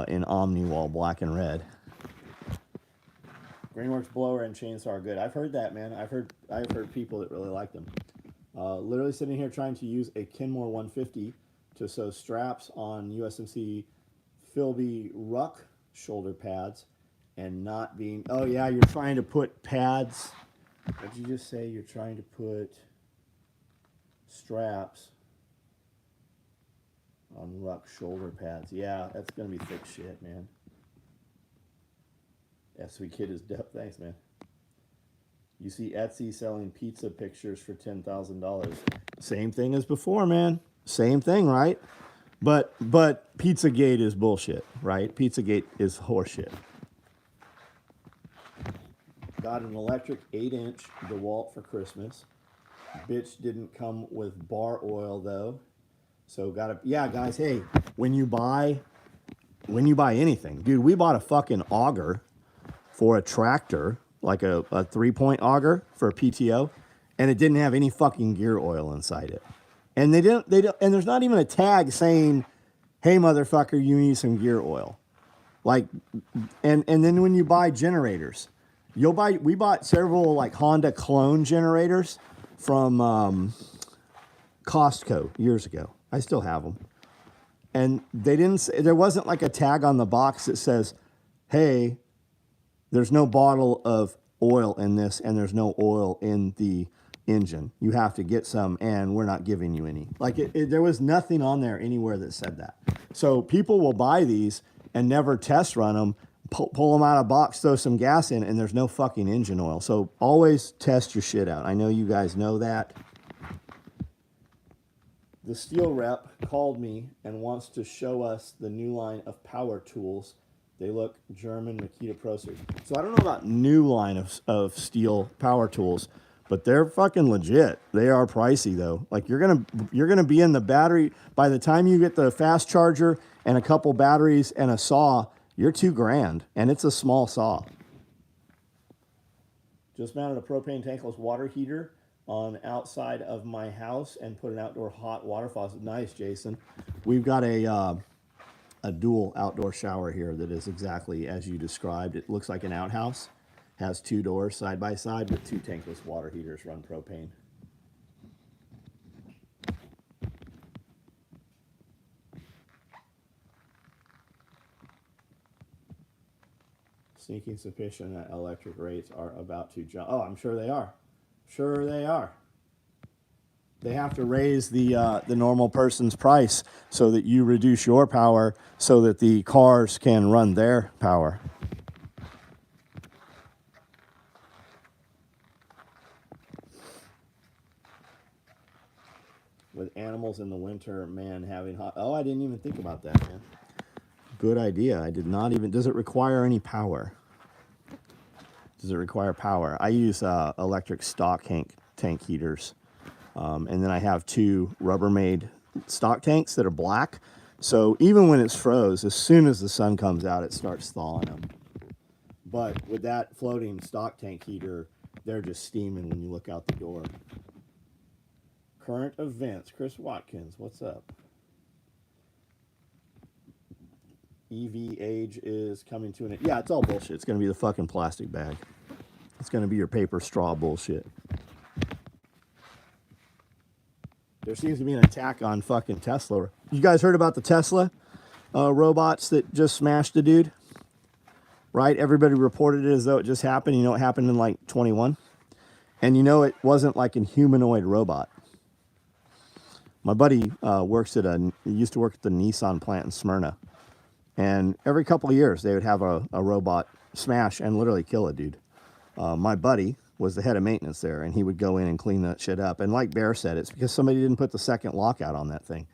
in OmniWall, black and red. Greenworks blower and chainsaw are good. I've heard that, man. I've heard people that really like them. Literally sitting here trying to use a Kenmore 150 to sew straps on USMC Philby Ruck shoulder pads and not being. Oh yeah, you're trying to put pads. What did you just say? You're trying to put straps on Ruck shoulder pads. Yeah, that's gonna be thick shit, man. SOE kid is dope. Thanks, man. You see Etsy selling pizza pictures for $10,000. Same thing as before, man. Same thing, right? But Pizzagate is bullshit, right? Pizzagate is horseshit. Got an electric 8-inch DeWalt for Christmas. Bitch didn't come with bar oil though. So yeah, guys, hey, when you buy anything, dude, we bought a fucking auger for a tractor, like a 3-point auger for a PTO, and it didn't have any fucking gear oil inside it. And they don't, and there's not even a tag saying, hey motherfucker, you need some gear oil. Like, and then when you buy generators, we bought several like Honda clone generators from Costco years ago. I still have them. And there wasn't like a tag on the box that says, hey, there's no bottle of oil in this and there's no oil in the engine. You have to get some and we're not giving you any. Like there was nothing on there anywhere that said that. So people will buy these and never test run them, pull them out of a box, throw some gas in, and there's no fucking engine oil. So always test your shit out. I know you guys know that. The steel rep called me and wants to show us the new line of power tools. They look German Makita Prosers. So I don't know about new line of steel power tools, but they're fucking legit. They are pricey though. Like you're gonna be in the battery by the time you get the fast charger and a couple batteries and a saw. You're $2,000, and it's a small saw. Just mounted a propane tankless water heater on outside of my house and put an outdoor hot water faucet. Nice, Jason. We've got a dual outdoor shower here that is exactly as you described. It looks like an outhouse. Has 2 doors side by side with 2 tankless water heaters, run propane. Sneaking suspicion that electric rates are about to jump. Oh, I'm sure they are. Sure they are. They have to raise the normal person's price so that you reduce your power so that the cars can run their power. With animals in the winter, man, having hot... Oh, I didn't even think about that, man. Good idea. I did not even... Does it require any power? Does it require power? I use electric stock tank heaters. And then I have 2 Rubbermaid stock tanks that are black. So even when it's froze, as soon as the sun comes out, it starts thawing them. But with that floating stock tank heater, they're just steaming when you look out the door. Current events. Chris Watkins, what's up? EV age is coming to an end. Yeah, it's all bullshit. It's going to be the fucking plastic bag. It's going to be your paper straw bullshit. There seems to be an attack on fucking Tesla. You guys heard about the Tesla robots that just smashed the dude? Right? Everybody reported it as though it just happened. You know, it happened in like 21. And you know, it wasn't like a humanoid robot. My buddy used to work at the Nissan plant in Smyrna. And every couple of years, they would have a robot smash and literally kill a dude. My buddy was the head of maintenance there, and he would go in and clean that shit up. And like Bear said, it's because somebody didn't put the second lockout on that thing.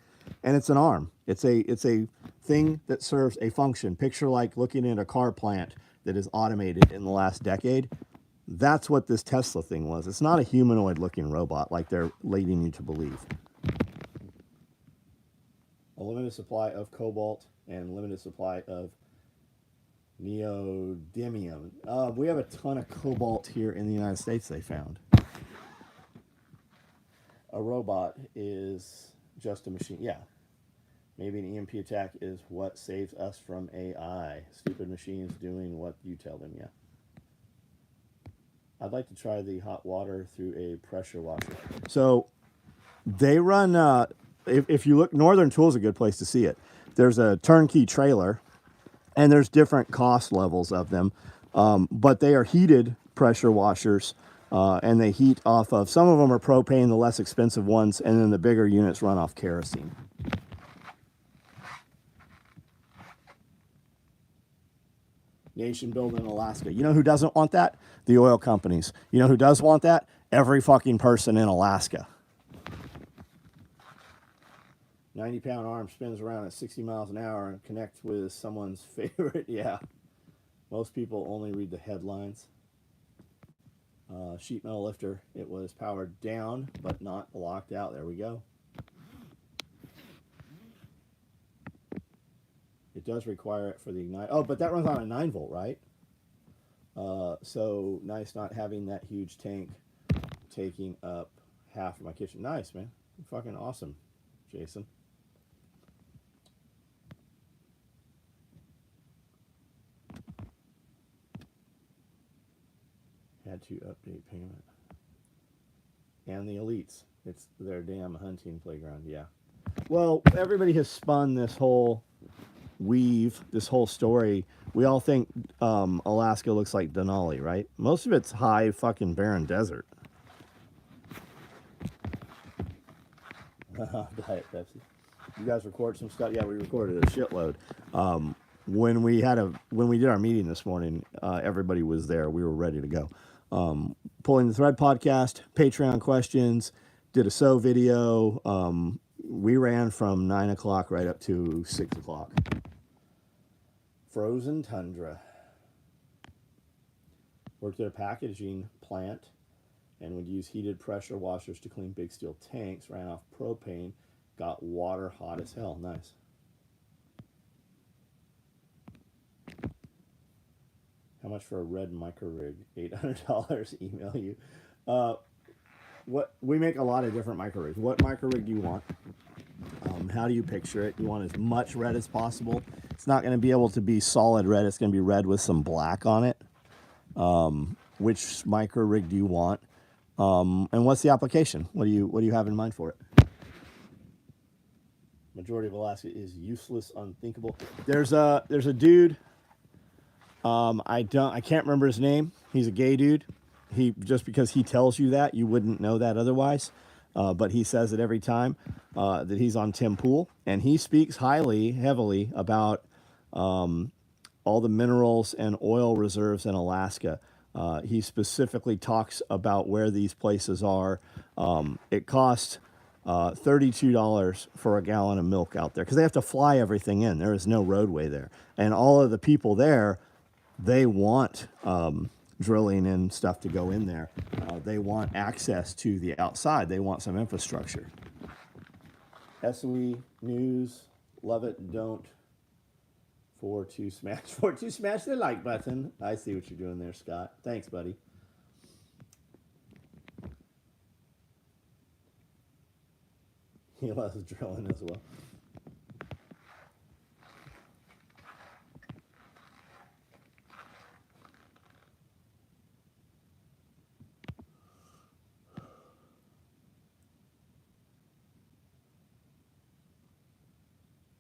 And it's an arm. It's a thing that serves a function. Picture like looking at a car plant that is automated in the last decade. That's what this Tesla thing was. It's not a humanoid-looking robot like they're leading you to believe. A limited supply of cobalt and limited supply of neodymium. We have a ton of cobalt here in the United States, they found. A robot is just a machine. Yeah. Maybe an EMP attack is what saves us from AI. Stupid machines doing what you tell them, yeah. I'd like to try the hot water through a pressure washer. So they run, if you look, Northern Tool is a good place to see it. There's a turnkey trailer, and there's different cost levels of them. But they are heated pressure washers, and they heat off of, some of them are propane, the less expensive ones, and then the bigger units run off kerosene. Nation building in Alaska. You know who doesn't want that? The oil companies. You know who does want that? Every fucking person in Alaska. 90-pound arm spins around at 60 miles an hour and connects with someone's favorite. Yeah. Most people only read the headlines. Sheet metal lifter. It was powered down, but not locked out. There we go. It does require it for the ignite. Oh, but that runs on a 9-volt, right? So nice not having that huge tank taking up half of my kitchen. Nice, man. Fucking awesome, Jason. Had to update payment. And the elites. It's their damn hunting playground, yeah. Well, everybody has spun this whole weave, this whole story. We all think Alaska looks like Denali, right? Most of it's high fucking barren desert. Diet Pepsi. You guys record some stuff? Yeah, we recorded a shitload. when we did our meeting this morning, everybody was there. We were ready to go. Pulling the Thread podcast, Patreon questions, did a SOE video. We ran from 9 o'clock right up to 6 o'clock. Frozen tundra. Worked at a packaging plant and would use heated pressure washers to clean big steel tanks. Ran off propane. Got water hot as hell. Nice. How much for a red micro rig? $800. Email you. What we make a lot of different micro rigs. What micro rig do you want? How do you picture it? You want as much red as possible. It's not going to be able to be solid red. It's going to be red with some black on it. Which micro rig do you want? And what's the application? What do you have in mind for it? Majority of Alaska is useless, unthinkable. There's a dude. I can't remember his name. He's a gay dude. He just because he tells you that, you wouldn't know that otherwise. But he says it every time that he's on Tim Pool, and he speaks heavily about all the minerals and oil reserves in Alaska. He specifically talks about where these places are. It costs $32 for a gallon of milk out there because they have to fly everything in. There is no roadway there, and all of the people there, they want drilling and stuff to go in there. They want access to the outside. They want some infrastructure. SOE news, love it, don't. For to smash the like button. I see what you're doing there, Scott. Thanks, buddy. He loves drilling as well.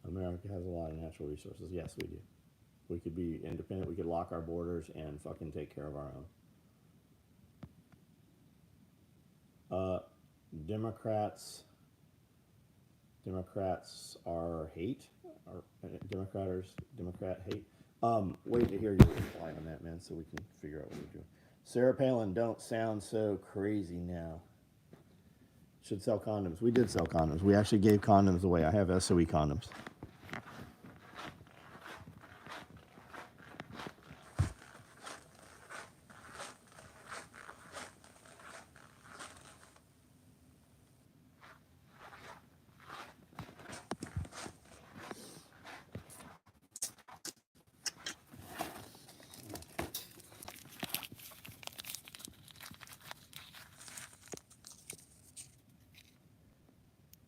America has a lot of natural resources. Yes, we do. We could be independent. We could lock our borders and fucking take care of our own. Democrats are hate. Democrat hate. Wait to hear your reply on that, man, so we can figure out what we're doing. Sarah Palin, don't sound so crazy now. Should sell condoms. We did sell condoms. We actually gave condoms away. I have SOE condoms.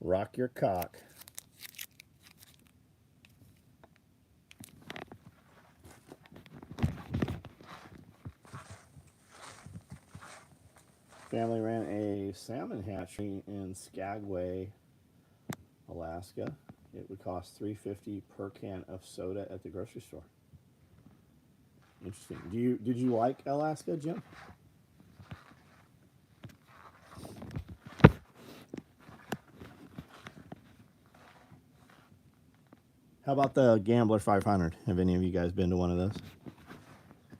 Rock your cock. Family ran a salmon hatchery in Skagway, Alaska. It would cost $3.50 per can of soda at the grocery store. Interesting. Did you like Alaska, Jim? How about the Gambler 500? Have any of you guys been to one of those?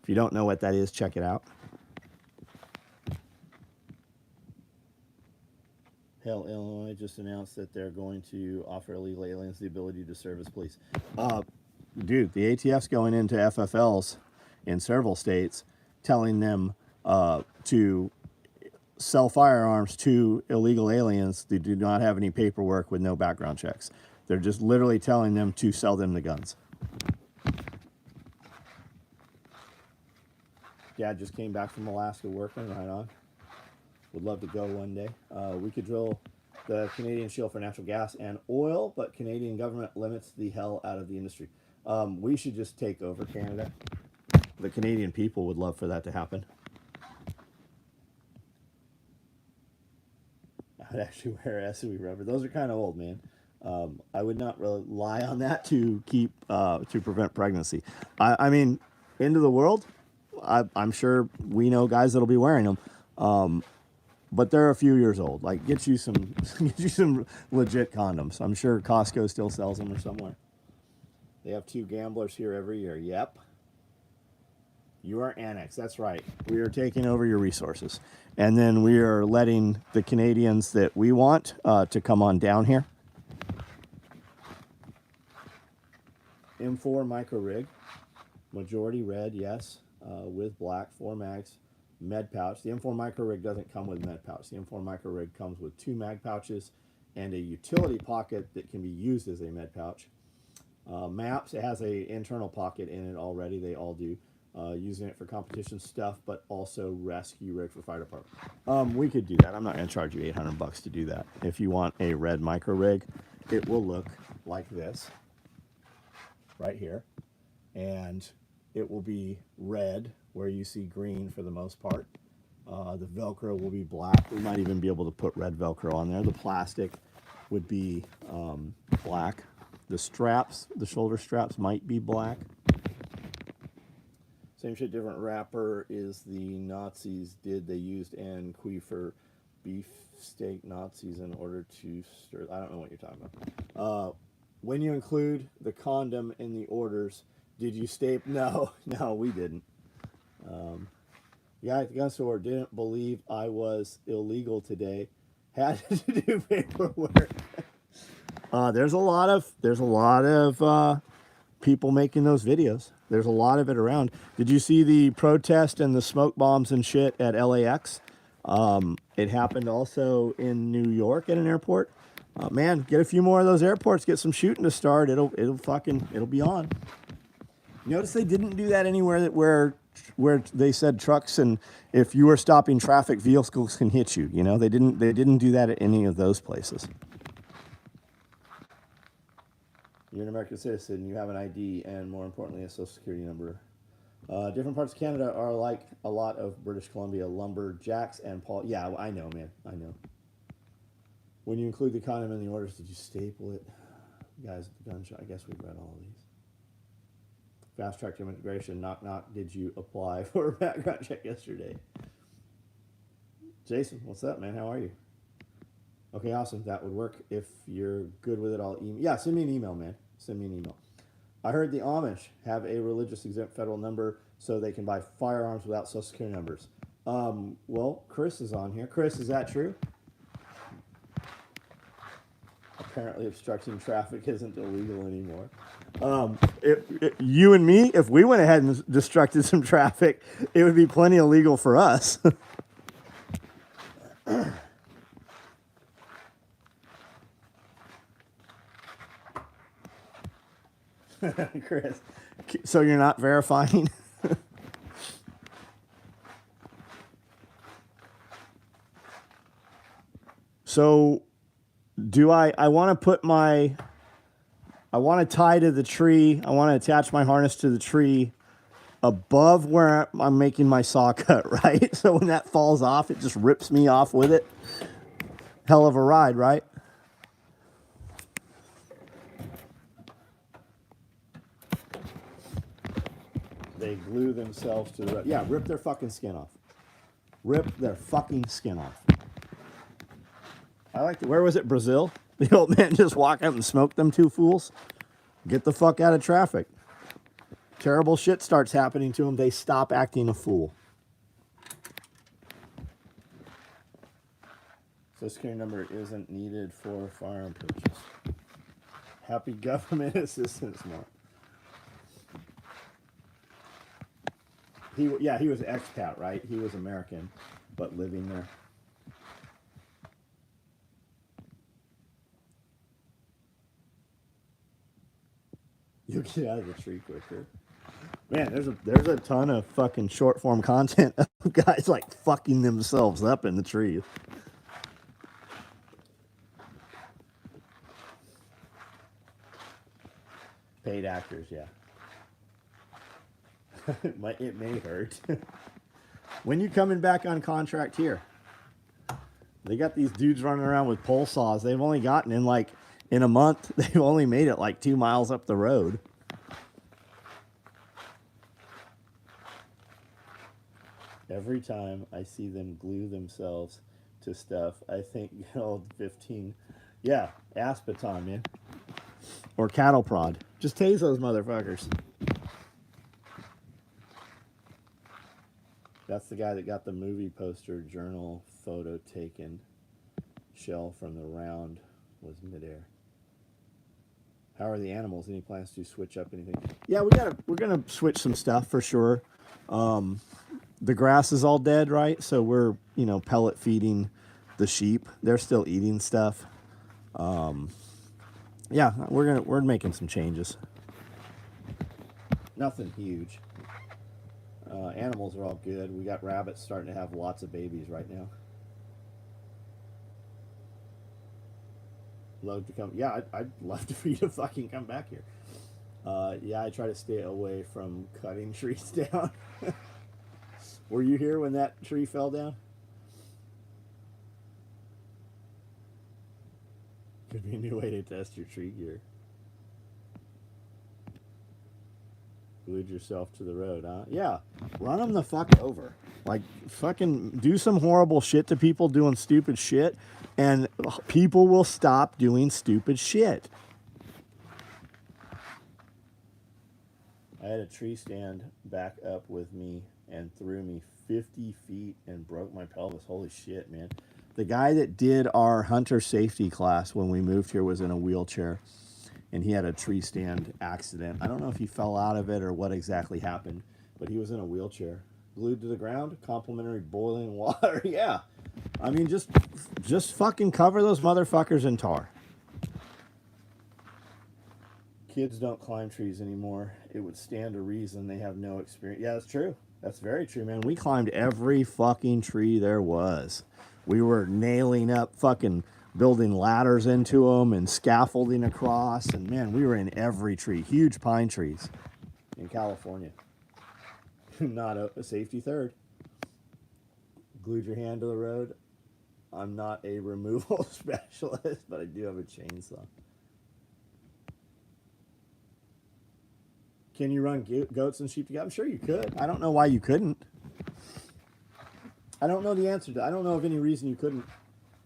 If you don't know what that is, check it out. Hell, Illinois just announced that they're going to offer illegal aliens the ability to serve as police. Dude, the ATF's going into FFLs in several states, telling them to sell firearms to illegal aliens that do not have any paperwork with no background checks. They're just literally telling them to sell them the guns. Dad just came back from Alaska working, right on. Would love to go one day. We could drill the Canadian shale for natural gas and oil, but Canadian government limits the hell out of the industry. We should just take over Canada. The Canadian people would love for that to happen. I'd actually wear SOE rubber. Those are kind of old, man. I would not rely on that to keep to prevent pregnancy. I mean, into the world, I'm sure we know guys that'll be wearing them, but they're a few years old. Like, get you some legit condoms. I'm sure Costco still sells them or somewhere. They have 2 gamblers here every year. Yep. You are annexed. That's right. We are taking over your resources. And then we are letting the Canadians that we want to come on down here. M4 micro rig. Majority red, yes. With black, 4 mags. Med pouch. The M4 micro rig doesn't come with med pouch. The M4 micro rig comes with 2 mag pouches and a utility pocket that can be used as a med pouch. Maps, it has a internal pocket in it already. They all do. Using it for competition stuff, but also rescue rig for fire department. We could do that. I'm not going to charge you $800 to do that. If you want a red micro rig, it will look like this right here, and it will be red where you see green for the most part. The Velcro will be black. We might even be able to put red Velcro on there. The plastic would be black. The straps, the shoulder straps might be black. Same shit, different wrapper is the Nazis did. They used and Queefer beefsteak Nazis in order to stir. I don't know what you're talking about. When you include the condom in the orders, did you staple? No, no, we didn't. The guy at the gun store didn't believe I was illegal today. Had to do paperwork. There's a lot of people making those videos. There's a lot of it around. Did you see the protest and the smoke bombs and shit at LAX? It happened also in New York at an airport. Man, get a few more of those airports, get some shooting to start. It'll be on. Notice they didn't do that anywhere where they said trucks and if you were stopping traffic, vehicles can hit you. You know, they didn't do that at any of those places. You're an American citizen, you have an ID, and more importantly, a social security number. Different parts of Canada are like a lot of British Columbia, lumberjacks and Paul. Yeah, I know, man, I know. When you include the condom in the orders, did you staple it? Guys at the gun shop, I guess we've read all of these. Fast track to immigration, knock knock, did you apply for a background check yesterday? Jason, what's up, man? How are you? Okay, awesome. That would work. If you're good with it, I'll email. Yeah, send me an email, man. Send me an email. I heard the Amish have a religious exempt federal number so they can buy firearms without social security numbers. Well, Chris is on here. Chris, is that true? Apparently obstructing traffic isn't illegal anymore. You and me, if we went ahead and obstructed some traffic, it would be plenty illegal for us. Chris, so you're not verifying? So do I want to put I want to tie to the tree, I want to attach my harness to the tree above where I'm making my saw cut, right? So when that falls off, it just rips me off with it. Hell of a ride, right? They glue themselves to the... Yeah, rip their fucking skin off. Rip their fucking skin off. I like where was it, Brazil? The old man just walked out and smoked them 2 fools. Get the fuck out of traffic. Terrible shit starts happening to them. They stop acting a fool. Social security number isn't needed for firearm purchase. Happy government assistance month. He was an expat, right? He was American, but living there. You'll get out of the tree quicker. Man, there's a ton of fucking short form content of guys like fucking themselves up in the trees. Paid actors, yeah. It may hurt. When you coming back on contract here? They got these dudes running around with pole saws. They've only gotten in a month, they've only made it like 2 miles up the road. Every time I see them glue themselves to stuff, I think good old 15. Yeah, ass baton, man. Or cattle prod. Just tase those motherfuckers. That's the guy that got the movie poster journal photo taken. Shell from the round was midair. How are the animals? Any plans to switch up anything? Yeah, we're gonna switch some stuff for sure. The grass is all dead, right? So we're pellet feeding the sheep. They're still eating stuff. Yeah, we're making some changes. Nothing huge. Animals are all good. We got rabbits starting to have lots of babies right now. Love to come. Yeah, I'd love for you to fucking come back here. Yeah, I try to stay away from cutting trees down. Were you here when that tree fell down? Could be a new way to test your tree gear. Glued yourself to the road, huh? Yeah, run them the fuck over. Like, fucking do some horrible shit to people doing stupid shit, and people will stop doing stupid shit. I had a tree stand back up with me and threw me 50 feet and broke my pelvis. Holy shit, man. The guy that did our hunter safety class when we moved here was in a wheelchair, and he had a tree stand accident. I don't know if he fell out of it or what exactly happened, but he was in a wheelchair. Glued to the ground, complimentary boiling water. Yeah. I mean, just fucking cover those motherfuckers in tar. Kids don't climb trees anymore. It would stand to reason they have no experience. Yeah, that's true. That's very true, man. We climbed every fucking tree there was. We were nailing up fucking building ladders into them and scaffolding across. And man, we were in every tree. Huge pine trees in California. Not a safety third. Glued your hand to the road. I'm not a removal specialist, but I do have a chainsaw. Can you run goats and sheep together? I'm sure you could. I don't know why you couldn't. I don't know the answer to. I don't know of any reason you couldn't.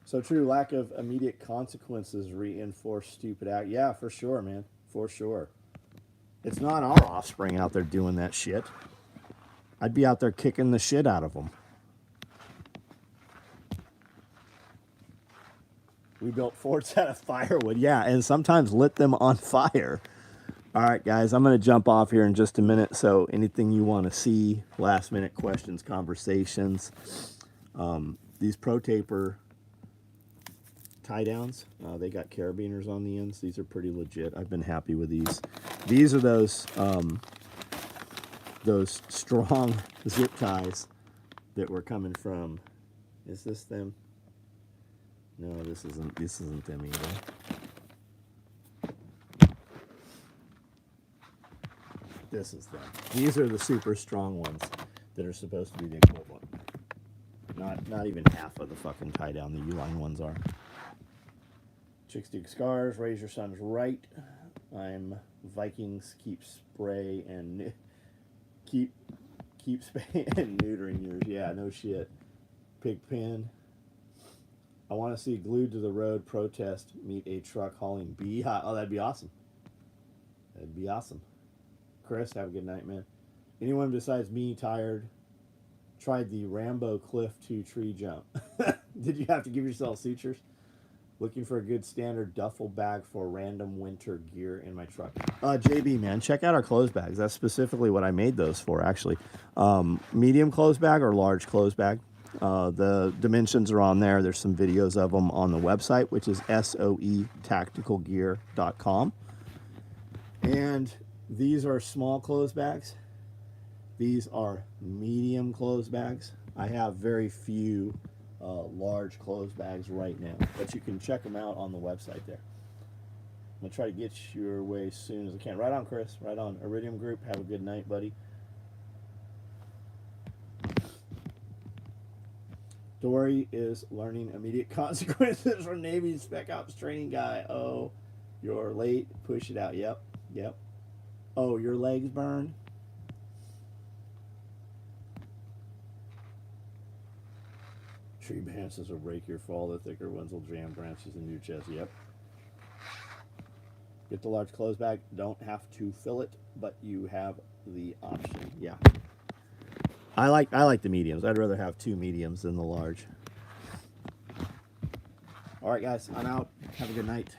So true. Lack of immediate consequences reinforce stupid act. Yeah, for sure, man. For sure. It's not our offspring out there doing that shit. I'd be out there kicking the shit out of them. We built forts out of firewood. Yeah, and sometimes lit them on fire. All right, guys, I'm going to jump off here in just a minute. So anything you want to see, last minute questions, conversations, these Pro Taper tie downs, they got carabiners on the ends. These are pretty legit. I've been happy with these. These are those strong zip ties that were coming from, is this them? No, this isn't them either. This is them. These are the super strong ones that are supposed to be the equivalent. Not even half of the fucking tie down the Uline ones are. Chicks dig scars, raise your sons right. I'm Vikings, keep spray and keep spaying and neutering yours. Yeah, no shit. Pigpen. I want to see glued to the road protest meet a truck hauling beehive. Oh, that'd be awesome. That'd be awesome. Chris, have a good night, man. Anyone besides me tired tried the Rambo Cliff 2 tree jump? Did you have to give yourself sutures? Looking for a good standard duffel bag for random winter gear in my truck. JB, man, check out our clothes bags. That's specifically what I made those for, actually. Medium clothes bag or large clothes bag. The dimensions are on there. There's some videos of them on the website, which is soetacticalgear.com. And these are small clothes bags. These are medium clothes bags. I have very few large clothes bags right now, but you can check them out on the website there. I'm going to try to get your way as soon as I can. Right on, Chris. Right on. Iridium Group, have a good night, buddy. Dory is learning immediate consequences from Navy Spec Ops training guy. Oh, you're late. Push it out. Yep. Oh, your legs burn? Tree branches will break your fall. The thicker ones will jam branches into your chest. Yep. Get the large clothes bag. Don't have to fill it, but you have the option. Yeah. I like the mediums. I'd rather have 2 mediums than the large. All right, guys, I'm out. Have a good night.